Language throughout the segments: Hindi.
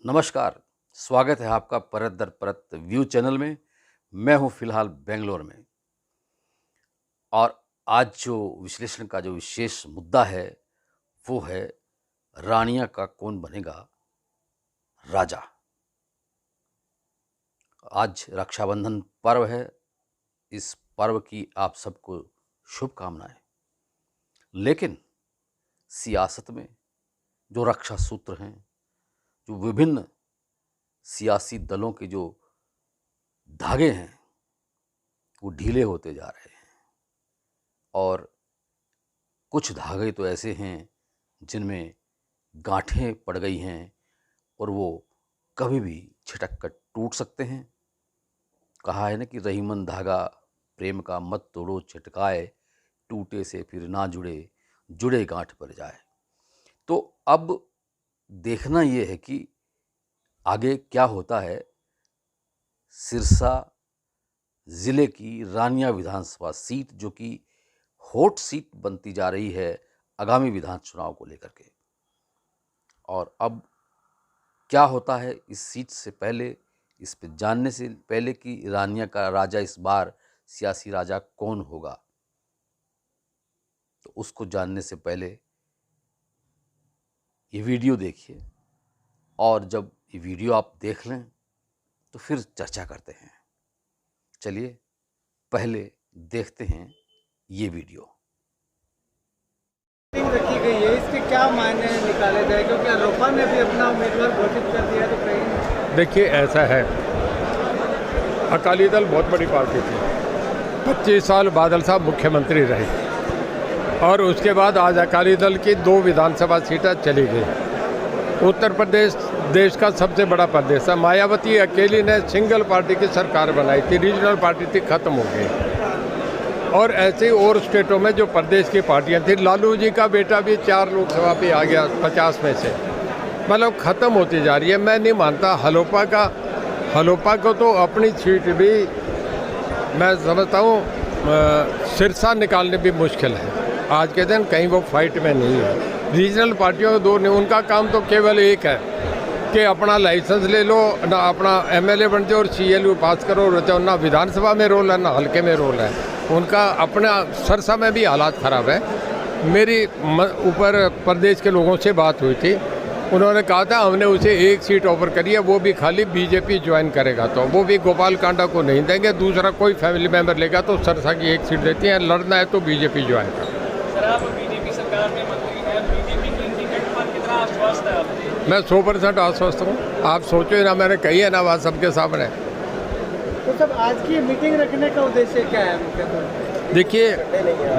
नमस्कार, स्वागत है आपका परत दर परत व्यू चैनल में। मैं हूं फिलहाल बेंगलोर में और आज जो विश्लेषण का जो विशेष मुद्दा है वो है रानिया का कौन बनेगा राजा। आज रक्षाबंधन पर्व है, इस पर्व की आप सबको शुभकामनाएं। लेकिन सियासत में जो रक्षा सूत्र हैं, जो विभिन्न सियासी दलों के जो धागे हैं वो ढीले होते जा रहे हैं और कुछ धागे तो ऐसे हैं जिनमें गांठें पड़ गई हैं और वो कभी भी छिटक कर टूट सकते हैं। कहा है ना कि रहीमन धागा प्रेम का मत तोड़ो छिटकाए, टूटे से फिर ना जुड़े, जुड़े गांठ पर जाए। तो अब देखना ये है कि आगे क्या होता है। सिरसा ज़िले की रानिया विधानसभा सीट जो कि हॉट सीट बनती जा रही है आगामी विधान चुनाव को लेकर के, और अब क्या होता है इस सीट से पहले, इस पे जानने से पहले कि रानिया का राजा इस बार सियासी राजा कौन होगा, तो उसको जानने से पहले ये वीडियो देखिए और जब ये वीडियो आप देख लें तो फिर चर्चा करते हैं। चलिए पहले देखते हैं ये वीडियो। रखी गई है, इसके क्या मायने निकाले जाए, क्योंकि लोपा ने भी अपना उम्मीदवार घोषित कर दिया। तो कहीं देखिए ऐसा है, अकाली दल बहुत बड़ी पार्टी थी। 25 साल बादल साहब मुख्यमंत्री रहे और उसके बाद आज अकाली दल की 2 विधानसभा सीटें चली गई। उत्तर प्रदेश देश का सबसे बड़ा प्रदेश है। मायावती अकेली ने सिंगल पार्टी की सरकार बनाई थी, रीजनल पार्टी थी, खत्म हो गई। और ऐसे ही और स्टेटों में जो प्रदेश की पार्टियां थी, लालू जी का बेटा भी 4 लोकसभा पे आ गया 50 में से, मतलब ख़त्म होती जा रही है। मैं नहीं मानता हलोपा को तो अपनी सीट भी मैं समझता हूँ सिरसा निकालने भी मुश्किल है आज के दिन, कहीं वो फाइट में नहीं है। रीजनल पार्टियों के 2 ने, उनका काम तो केवल एक है कि अपना लाइसेंस ले लो, ना अपना एमएलए बन जाओ और सीएलयू पास करो, ना विधानसभा में रोल है ना हल्के में रोल है। उनका अपना सरसा में भी हालात ख़राब है। मेरी ऊपर प्रदेश के लोगों से बात हुई थी, उन्होंने कहा था हमने उसे 1 सीट ऑफर करी है, वो भी खाली बीजेपी ज्वाइन करेगा, तो वो भी गोपाल कांडा को नहीं देंगे, दूसरा कोई फैमिली मेम्बर लेगा तो सरसा की 1 सीट देती हैं, लड़ना है तो बीजेपी ज्वाइन करो। सर, आप बीजेपी सरकार में मंत्री हैं, बीजेपी की टिकट पर कितना आश्वस्त है आप? मैं 100% आश्वस्त हूँ। आप सोचो ना, मैंने कही है ना बात सबके सामने। तो सब आज की मीटिंग रखने का उद्देश्य क्या है मुख्यतः? देखिए,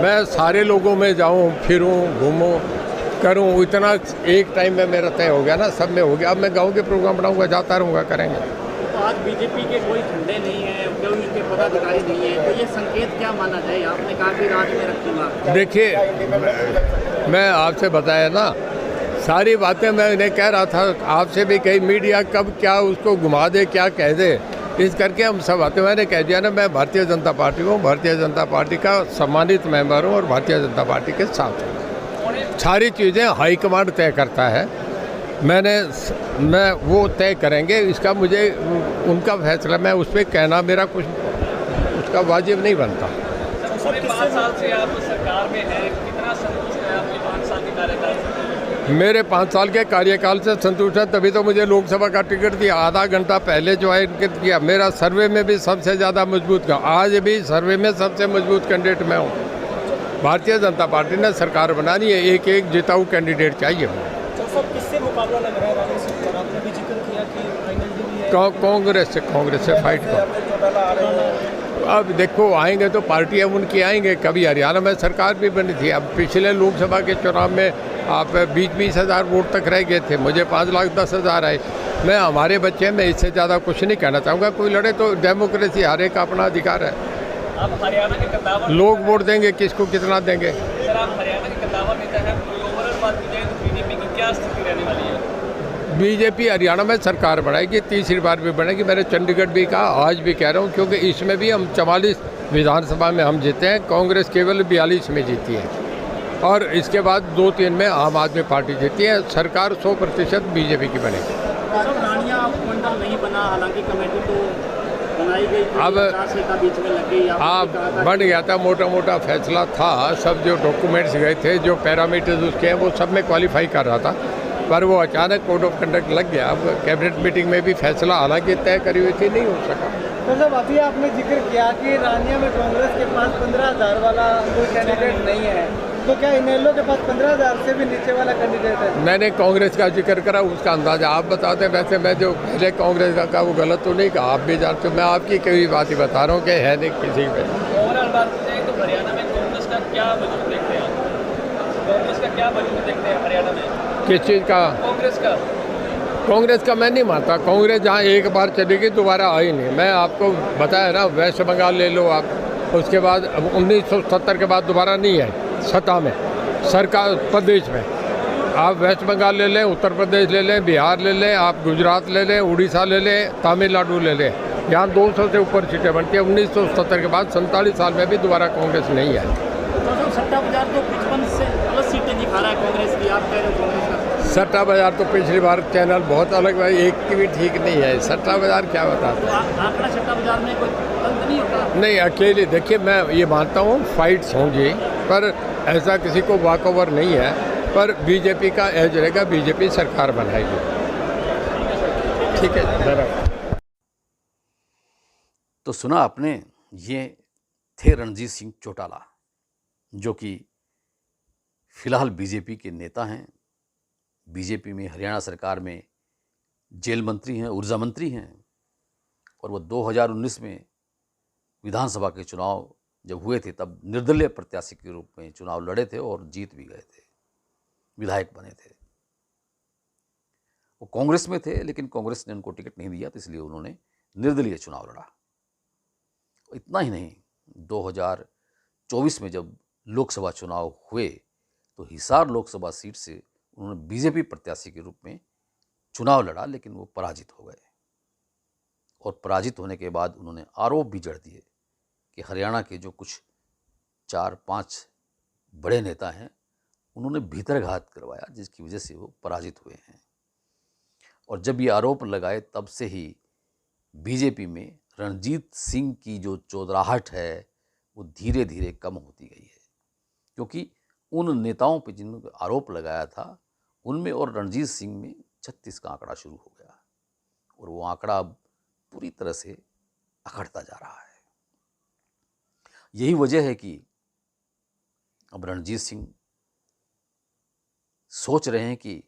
मैं सारे लोगों में जाऊँ, फिरूँ, घूमूँ, करूँ, इतना एक टाइम में मेरा तय हो गया ना, सब में हो गया। अब मैं गाँव के प्रोग्राम बनाऊँगा, जाता रहूँगा, करेंगे। तो आज बीजेपी के कोई झंडे नहीं है, कोई उनके पदाधिकारी नहीं है, तो ये संकेत क्या माना जाए? आपने कहा कि राज्य में रखूँगा। देखिए, मैं आपसे बताया ना सारी बातें, मैं इन्हें कह रहा था, आपसे भी कही मीडिया कब क्या उसको घुमा दे, क्या कह दे, इस करके हम सब बातें मैंने कह दिया ना। मैं भारतीय जनता पार्टी हूँ, भारतीय जनता पार्टी का सम्मानित मेंबर हूँ और भारतीय जनता पार्टी के साथ हूँ। सारी चीज़ें हाईकमांड तय करता है, मैं वो तय करेंगे। इसका मुझे उनका फैसला, मैं उस पर कहना मेरा कुछ उसका वाजिब नहीं बनता। 5 साल से आप सरकार में हैं, कितना संतुष्ट है आपके 5 साल के कार्यकाल से? मेरे 5 साल के कार्यकाल से संतुष्ट है, तभी तो मुझे लोकसभा का टिकट दिया। आधा घंटा पहले ज्वाइन किया। मेरा सर्वे में भी सबसे ज़्यादा मजबूत, आज भी सर्वे में सबसे मजबूत कैंडिडेट मैं हूँ। भारतीय जनता पार्टी ने सरकार बनानी है, एक जिताऊ कैंडिडेट चाहिए। किससे मुकाबला लग रहा है? आपने भी जिक्र किया कि कांग्रेस से फाइट कर। अब देखो, आएंगे तो पार्टियाँ उनकी आएंगे। कभी हरियाणा में सरकार भी बनी थी। अब पिछले लोकसभा के चुनाव में आप 20-20 हज़ार वोट तक रह गए थे, मुझे 5,10,000 आए। मैं हमारे बच्चे में इससे ज़्यादा कुछ नहीं कहना चाहूँगा। कोई लड़े तो डेमोक्रेसी, हर एक का अपना अधिकार है। आप हरियाणा के कद्दावर लोग वोट देंगे, किसको कितना देंगे। सर, आप हरियाणा के कद्दावर नेता हैं, कोई ओवरऑल बात की जाए तो बीजेपी की क्या स्थिति रहने वाली है? बीजेपी हरियाणा में सरकार बनाएगी, तीसरी बार भी बनेगी। मैंने चंडीगढ़ भी कहा, आज भी कह रहा हूँ, क्योंकि इसमें भी हम 44 विधानसभा में हम जीते हैं, कांग्रेस केवल 42 में जीती है और इसके बाद 2-3 में आम आदमी पार्टी जीती है। सरकार 100% बीजेपी की बनेगी। सब रानिया मंडल नहीं बना, हालांकि कमेटी तो बनाई गई थी, अब का बीच में लग गई। आप बन गया था, मोटा मोटा फैसला था, सब जो डॉक्यूमेंट्स गए थे, जो पैरामीटर्स उसके हैं वो सब में क्वालिफाई कर रहा था, पर वो अचानक कोड ऑफ कंडक्ट लग गया। अब कैबिनेट मीटिंग में भी फैसला हालांकि तय करी हुई थी, नहीं हो सका। तो जब अभी आपने जिक्र किया कि रानिया में कांग्रेस के पास 15,000 वाला कोई कैंडिडेट नहीं है, तो क्या इनेलो के पास 15,000 से भी नीचे वाला कैंडिडेट है? मैंने कांग्रेस का जिक्र करा, उसका अंदाजा आप बताते हैं। वैसे मैं जो पहले कांग्रेस का कहा वो गलत तो नहीं कहा, आप भी जानते हो। मैं आपकी कोई बात ही बता रहा हूँ कि है नहीं किसी पे। ओवरऑल बात करें तो हरियाणा में कांग्रेस का क्या वजूद देखते हैं आप? कांग्रेस का क्या वजूद देखते हैं हरियाणा में? किस चीज़ का? कांग्रेस का मैं नहीं मानता। कांग्रेस जहाँ एक बार चलेगी दोबारा आई नहीं। मैं आपको बताया ना, वेस्ट बंगाल ले लो आप, उसके बाद 1970 के बाद दोबारा नहीं आई सत्ता में, सरकार प्रदेश में। आप वेस्ट बंगाल ले लें, उत्तर प्रदेश ले लें, बिहार ले लें, आप गुजरात ले लें, उड़ीसा ले लें, तमिलनाडु ले लें, यहाँ 200 से ऊपर सीटें बनती हैं। 1970 के बाद 47 साल में भी दोबारा कांग्रेस नहीं आई। तो सट्टा बाजार तो 55 से प्लस सीटें दिखा रहा है कांग्रेस की, आप कह रहे हो कांग्रेस का? सट्टा बाजार तो पिछली बार चैनल बहुत अलग भाई, एक की भी ठीक नहीं है। सट्टा बाजार क्या बताता तो आंकड़ा सट्टा बाजार में कोई अंत नहीं होता? नहीं, अकेले देखिए, मैं ये मानता हूँ फाइट्स होंगी, पर ऐसा किसी को वॉकओवर नहीं है। पर बीजेपी का एज रहेगा, बीजेपी सरकार बनाएगी। ठीक है, बराबर। तो सुना आपने, ये थे रणजीत सिंह चौटाला, जो कि फिलहाल बीजेपी के नेता हैं। बीजेपी में हरियाणा सरकार में जेल मंत्री हैं, ऊर्जा मंत्री हैं, और वो 2019 में विधानसभा के चुनाव जब हुए थे तब निर्दलीय प्रत्याशी के रूप में चुनाव लड़े थे और जीत भी गए थे, विधायक बने थे। वो कांग्रेस में थे, लेकिन कांग्रेस ने उनको टिकट नहीं दिया, तो इसलिए उन्होंने निर्दलीय चुनाव लड़ा। इतना ही नहीं, 2024 में जब लोकसभा चुनाव हुए तो हिसार लोकसभा सीट से उन्होंने बीजेपी प्रत्याशी के रूप में चुनाव लड़ा, लेकिन वो पराजित हो गए। और पराजित होने के बाद उन्होंने आरोप भी जड़ दिए कि हरियाणा के जो कुछ 4-5 बड़े नेता हैं उन्होंने भीतरघात करवाया, जिसकी वजह से वो पराजित हुए हैं। और जब ये आरोप लगाए तब से ही बीजेपी में रणजीत सिंह की जो चौधराहट है वो धीरे धीरे कम होती गई है, क्योंकि उन नेताओं पे जिन्होंने आरोप लगाया था उनमें और रणजीत सिंह में 36 का आंकड़ा शुरू हो गया, और वो आंकड़ा अब पूरी तरह से अखड़ता जा रहा है। यही वजह है कि अब रणजीत सिंह सोच रहे हैं कि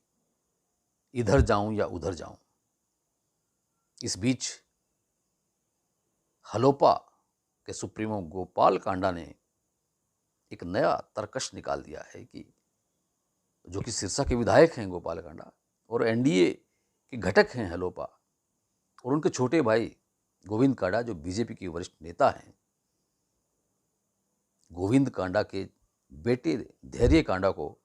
इधर जाऊं या उधर जाऊं। इस बीच हलोपा के सुप्रीमो गोपाल कांडा ने एक नया तरकश निकाल दिया है कि जो कि सिरसा के विधायक हैं गोपाल कांडा, और एनडीए के घटक हैं हलोपा, और उनके छोटे भाई गोविंद कांडा जो बीजेपी के वरिष्ठ नेता हैं। गोविंद कांडा के बेटे धैर्य कांडा को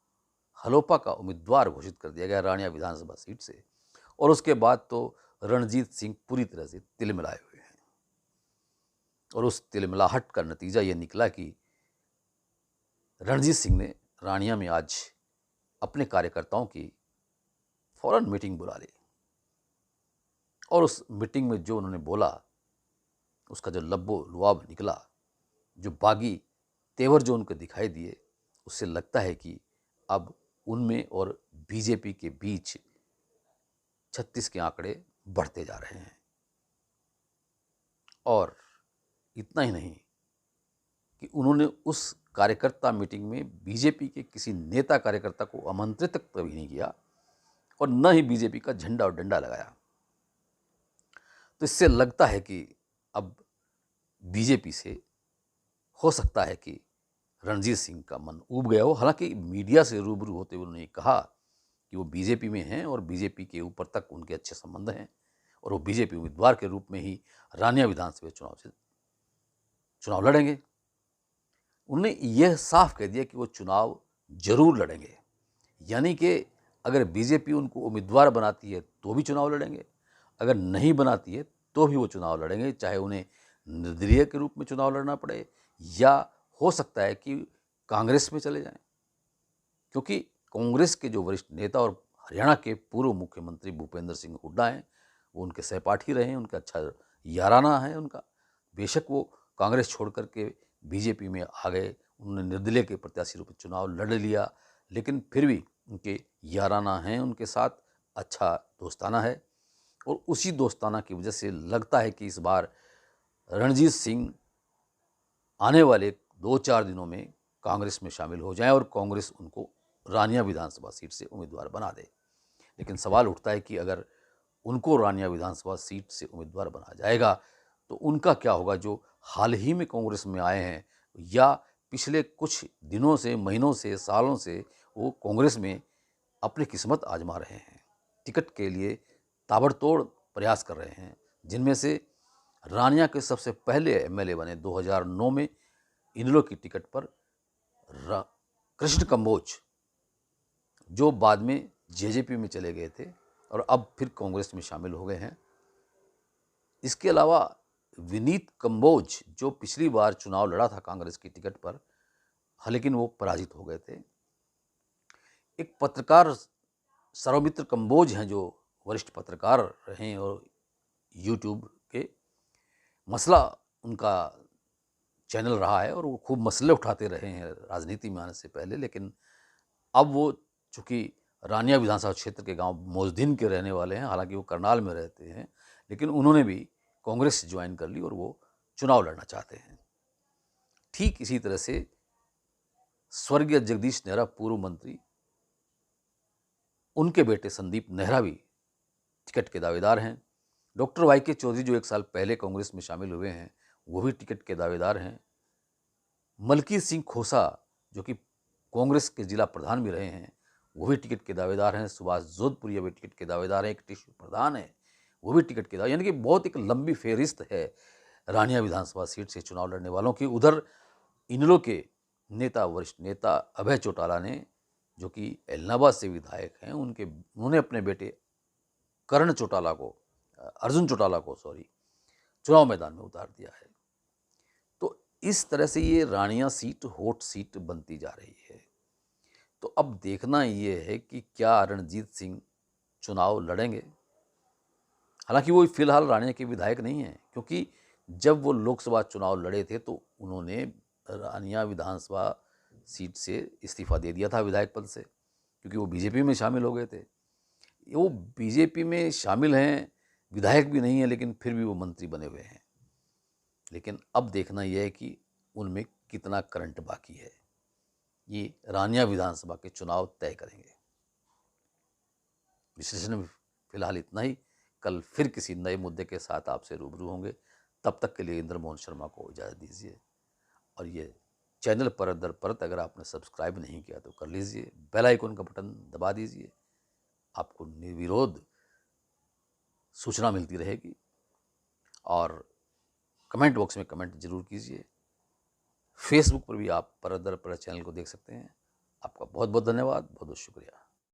हलोपा का उम्मीदवार घोषित कर दिया गया रानिया विधानसभा सीट से, और उसके बाद तो रणजीत सिंह पूरी तरह से तिलमिलाए हुए हैं। और उस तिलमिलाहट का नतीजा ये निकला कि रणजीत सिंह ने रानिया में आज अपने कार्यकर्ताओं की फौरन मीटिंग बुला ली, और उस मीटिंग में जो उन्होंने बोला उसका जो लब्बो लुआब निकला, जो बागी तेवर जो उनको दिखाई दिए, उससे लगता है कि अब उनमें और बीजेपी के बीच 36 के आंकड़े बढ़ते जा रहे हैं। और इतना ही नहीं कि उन्होंने उस कार्यकर्ता मीटिंग में बीजेपी के किसी नेता कार्यकर्ता को आमंत्रित तक कभी नहीं किया, और न ही बीजेपी का झंडा और डंडा लगाया। तो इससे लगता है कि अब बीजेपी से हो सकता है कि रणजीत सिंह का मन ऊब गया हो। हालांकि मीडिया से रूबरू होते हुए उन्होंने कहा कि वो बीजेपी में हैं और बीजेपी के ऊपर तक उनके अच्छे संबंध हैं, और वो बीजेपी उम्मीदवार के रूप में ही रानिया विधानसभा चुनाव लड़ेंगे। उन्होंने यह साफ कह दिया कि वो चुनाव जरूर लड़ेंगे, यानी कि अगर बीजेपी उनको उम्मीदवार बनाती है तो भी चुनाव लड़ेंगे, अगर नहीं बनाती है तो भी वो चुनाव लड़ेंगे, चाहे उन्हें निर्दलीय के रूप में चुनाव लड़ना पड़े, या हो सकता है कि कांग्रेस में चले जाएं, क्योंकि कांग्रेस के जो वरिष्ठ नेता और हरियाणा के पूर्व मुख्यमंत्री भूपेंद्र सिंह हुड्डा हैं, वो उनके सहपाठी रहे हैं, उनका अच्छा याराना है उनका। बेशक वो कांग्रेस छोड़ कर के बीजेपी में आ गए, उन्होंने निर्दलीय के प्रत्याशी रूप में चुनाव लड़ लिया, लेकिन फिर भी उनके याराना हैं, उनके साथ अच्छा दोस्ताना है। और उसी दोस्ताना की वजह से लगता है कि इस बार रणजीत सिंह आने वाले 2-4 दिनों में कांग्रेस में शामिल हो जाएं और कांग्रेस उनको रानिया विधानसभा सीट से उम्मीदवार बना दे। लेकिन सवाल उठता है कि अगर उनको रानिया विधानसभा सीट से उम्मीदवार बना जाएगा तो उनका क्या होगा, जो हाल ही में कांग्रेस में आए हैं या पिछले कुछ दिनों से, महीनों से, सालों से वो कांग्रेस में अपनी किस्मत आजमा रहे हैं, टिकट के लिए ताबड़तोड़ प्रयास कर रहे हैं, जिनमें से रानिया के सबसे पहले एमएलए बने 2009 में इनेलो की टिकट पर कृष्ण कंबोज, जो बाद में जेजेपी में चले गए थे और अब फिर कांग्रेस में शामिल हो गए हैं। इसके अलावा विनीत कंबोज, जो पिछली बार चुनाव लड़ा था कांग्रेस की टिकट पर, लेकिन वो पराजित हो गए थे। एक पत्रकार सर्वमित्र कंबोज हैं, जो वरिष्ठ पत्रकार रहे और यूट्यूब के मसला उनका चैनल रहा है और वो खूब मसले उठाते रहे हैं राजनीति में आने से पहले। लेकिन अब वो चूँकि रानिया विधानसभा क्षेत्र के गांव मोजदीन के रहने वाले हैं, हालांकि वो करनाल में रहते हैं, लेकिन उन्होंने भी कांग्रेस ज्वाइन कर ली और वो चुनाव लड़ना चाहते हैं। ठीक इसी तरह से स्वर्गीय जगदीश नेहरा पूर्व मंत्री, उनके बेटे संदीप नेहरा भी टिकट के दावेदार हैं। डॉक्टर वाई के चौधरी, जो 1 साल पहले कांग्रेस में शामिल हुए हैं, वो भी टिकट के दावेदार हैं। मलकीत सिंह खोसा, जो कि कांग्रेस के जिला प्रधान भी रहे हैं, वो भी टिकट के दावेदार हैं। सुभाष जोधपुरिया भी टिकट के दावेदार हैं। एक टिश्यू प्रधान है, वो भी टिकट के दावेदार, यानी कि बहुत एक लंबी फेहरिस्त है रानिया विधानसभा सीट से चुनाव लड़ने वालों की। उधर इनेलो के नेता, वरिष्ठ नेता अभय चौटाला ने, जो कि एलनाबाद से विधायक हैं, उन्होंने अपने बेटे करण चौटाला को, अर्जुन चौटाला को चुनाव मैदान में उतार दिया है। तो इस तरह से ये रानिया सीट हॉट सीट बनती जा रही है। तो अब देखना ये है कि क्या रणजीत सिंह चुनाव लड़ेंगे। हालांकि वो फिलहाल रानिया के विधायक नहीं हैं, क्योंकि जब वो लोकसभा चुनाव लड़े थे तो उन्होंने रानिया विधानसभा सीट से इस्तीफा दे दिया था विधायक पद से, क्योंकि वो बीजेपी में शामिल हो गए थे। वो बीजेपी में शामिल हैं, विधायक भी नहीं है, लेकिन फिर भी वो मंत्री बने हुए हैं। लेकिन अब देखना यह है कि उनमें कितना करंट बाकी है, ये रानिया विधानसभा के चुनाव तय करेंगे। विश्लेषण फिलहाल इतना ही। कल फिर किसी नए मुद्दे के साथ आपसे रूबरू होंगे। तब तक के लिए इंद्र मोहन शर्मा को इजाज़त दीजिए। और ये चैनल परत दर परत अगर आपने सब्सक्राइब नहीं किया तो कर लीजिए, बेल आइकन का बटन दबा दीजिए, आपको निर्विरोध सूचना मिलती रहेगी। और कमेंट बॉक्स में कमेंट जरूर कीजिए। फेसबुक पर भी आप परत दर परत चैनल को देख सकते हैं। आपका बहुत बहुत धन्यवाद, बहुत बहुत शुक्रिया।